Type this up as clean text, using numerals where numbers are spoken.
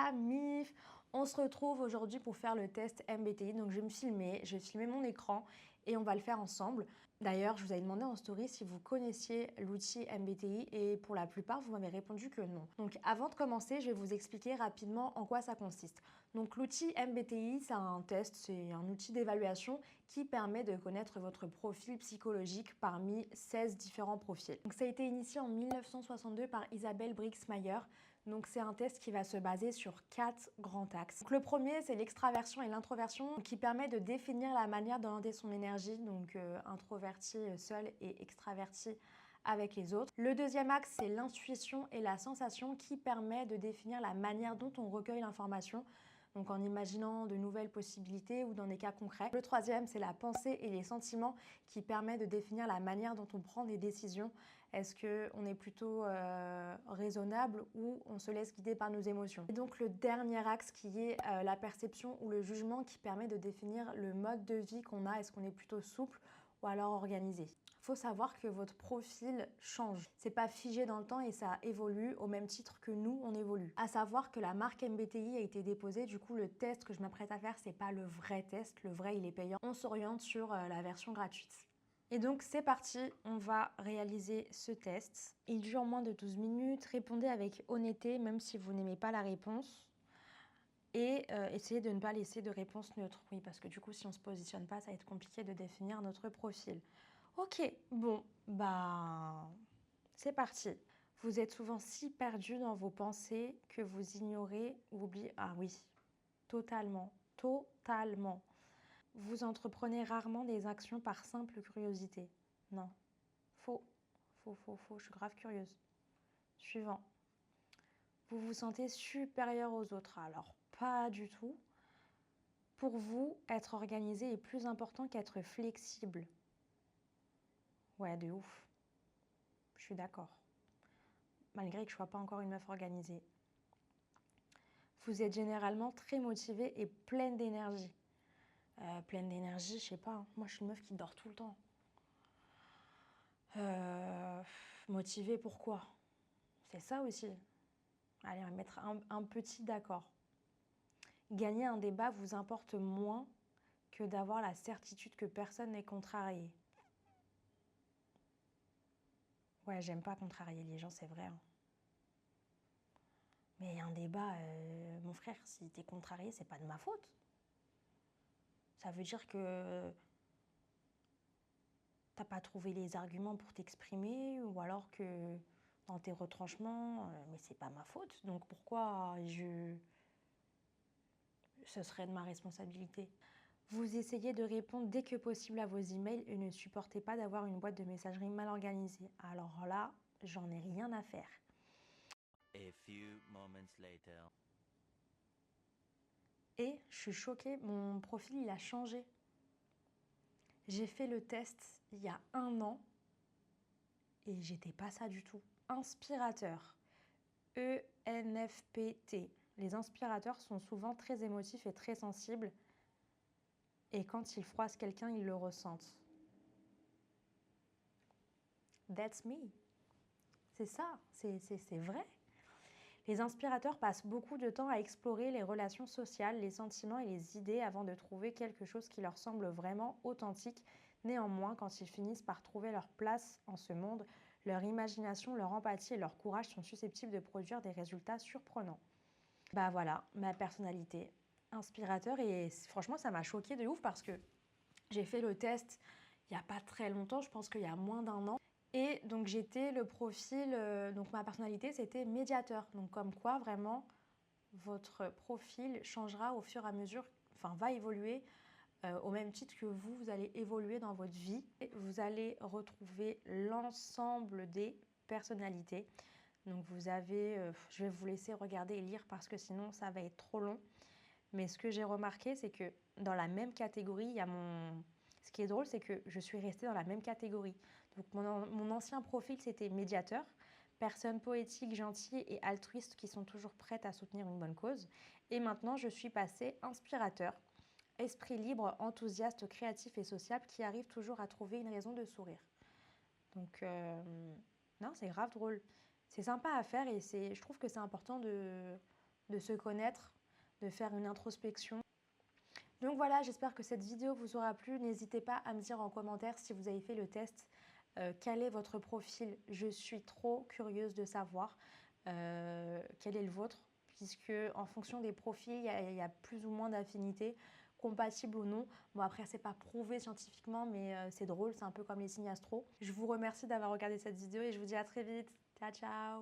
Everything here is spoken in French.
la MIF, on se retrouve aujourd'hui pour faire le test MBTI. Donc je vais je vais filmer mon écran et on va le faire ensemble. D'ailleurs, je vous avais demandé en story si vous connaissiez l'outil MBTI et pour la plupart, vous m'avez répondu que non. Donc avant de commencer, je vais vous expliquer rapidement en quoi ça consiste. Donc l'outil MBTI, c'est un test, c'est un outil d'évaluation qui permet de connaître votre profil psychologique parmi 16 différents profils. Donc ça a été initié en 1962 par Isabelle Brix-Meyer. Donc c'est un test qui va se baser sur 4 grands axes. Donc, le premier, c'est l'extraversion et l'introversion qui permet de définir la manière d'orienter son énergie, donc introverti seul et extraverti avec les autres. Le deuxième axe, c'est l'intuition et la sensation qui permet de définir la manière dont on recueille l'information, donc en imaginant de nouvelles possibilités ou dans des cas concrets. Le troisième, c'est la pensée et les sentiments qui permet de définir la manière dont on prend des décisions. Est-ce qu'on est plutôt raisonnable ou on se laisse guider par nos émotions? Et donc le dernier axe qui est la perception ou le jugement qui permet de définir le mode de vie qu'on a. Est-ce qu'on est plutôt souple ou alors organisé? Il faut savoir que votre profil change. C'est pas figé dans le temps et ça évolue au même titre que nous, on évolue. À savoir que la marque MBTI a été déposée, du coup le test que je m'apprête à faire, c'est pas le vrai test, le vrai il est payant. On s'oriente sur la version gratuite. Et donc c'est parti, on va réaliser ce test. Il dure moins de 12 minutes, répondez avec honnêteté même si vous n'aimez pas la réponse. Et essayez de ne pas laisser de réponse neutre, oui, parce que du coup si on ne se positionne pas, ça va être compliqué de définir notre profil. Ok, bon, bah c'est parti. Vous êtes souvent si perdu dans vos pensées que vous ignorez ou oubliez... Ah oui, totalement, totalement. Vous entreprenez rarement des actions par simple curiosité. Non, faux, faux, je suis grave curieuse. Suivant. Vous vous sentez supérieur aux autres. Alors, pas du tout. Pour vous, être organisé est plus important qu'être flexible. Ouais, de ouf. Je suis d'accord. Malgré que je ne sois pas encore une meuf organisée. Vous êtes généralement très motivée et pleine d'énergie. Pleine d'énergie, je sais pas. Hein. Moi, je suis une meuf qui dort tout le temps. Motivée, pourquoi? C'est ça aussi. Allez, on va mettre un petit d'accord. Gagner un débat vous importe moins que d'avoir la certitude que personne n'est contrarié. Ouais, j'aime pas contrarier les gens, c'est vrai. Hein. Mais un débat, mon frère, si t'es contrarié, c'est pas de ma faute. Ça veut dire que t'as pas trouvé les arguments pour t'exprimer ou alors que dans tes retranchements, mais c'est pas ma faute. Donc pourquoi ce serait de ma responsabilité? Vous essayez de répondre dès que possible à vos emails et ne supportez pas d'avoir une boîte de messagerie mal organisée. Alors là, j'en ai rien à faire. A few moments later. Et je suis choquée, mon profil il a changé. J'ai fait le test il y a 1 an et j'étais pas ça du tout. Inspirateur, ENFPT. Les inspirateurs sont souvent très émotifs et très sensibles et quand ils froissent quelqu'un, ils le ressentent. That's me. C'est ça, c'est vrai. Les inspirateurs passent beaucoup de temps à explorer les relations sociales, les sentiments et les idées avant de trouver quelque chose qui leur semble vraiment authentique. Néanmoins, quand ils finissent par trouver leur place en ce monde, leur imagination, leur empathie et leur courage sont susceptibles de produire des résultats surprenants. Bah voilà, ma personnalité, inspirateur, et franchement ça m'a choquée de ouf parce que j'ai fait le test il n'y a pas très longtemps, je pense qu'il y a moins d'1 an. Et donc j'étais le profil, donc ma personnalité c'était médiateur. Donc comme quoi vraiment votre profil changera au fur et à mesure, enfin va évoluer au même titre que vous allez évoluer dans votre vie. Et vous allez retrouver l'ensemble des personnalités. Donc vous avez, je vais vous laisser regarder et lire parce que sinon ça va être trop long. Mais ce que j'ai remarqué c'est que dans la même catégorie, il y a mon... Ce qui est drôle, c'est que je suis restée dans la même catégorie. Donc mon ancien profil, c'était médiateur, personne poétique, gentille et altruiste qui sont toujours prêtes à soutenir une bonne cause. Et maintenant, je suis passée inspirateur, esprit libre, enthousiaste, créatif et sociable qui arrive toujours à trouver une raison de sourire. Donc, non, c'est grave drôle. C'est sympa à faire et je trouve que c'est important de se connaître, de faire une introspection. Donc voilà, j'espère que cette vidéo vous aura plu. N'hésitez pas à me dire en commentaire si vous avez fait le test, quel est votre profil. Je suis trop curieuse de savoir quel est le vôtre, puisque en fonction des profils, il y a plus ou moins d'affinités, compatibles ou non. Bon après, c'est pas prouvé scientifiquement, mais c'est drôle, c'est un peu comme les signes astro. Je vous remercie d'avoir regardé cette vidéo et je vous dis à très vite. Ciao, ciao!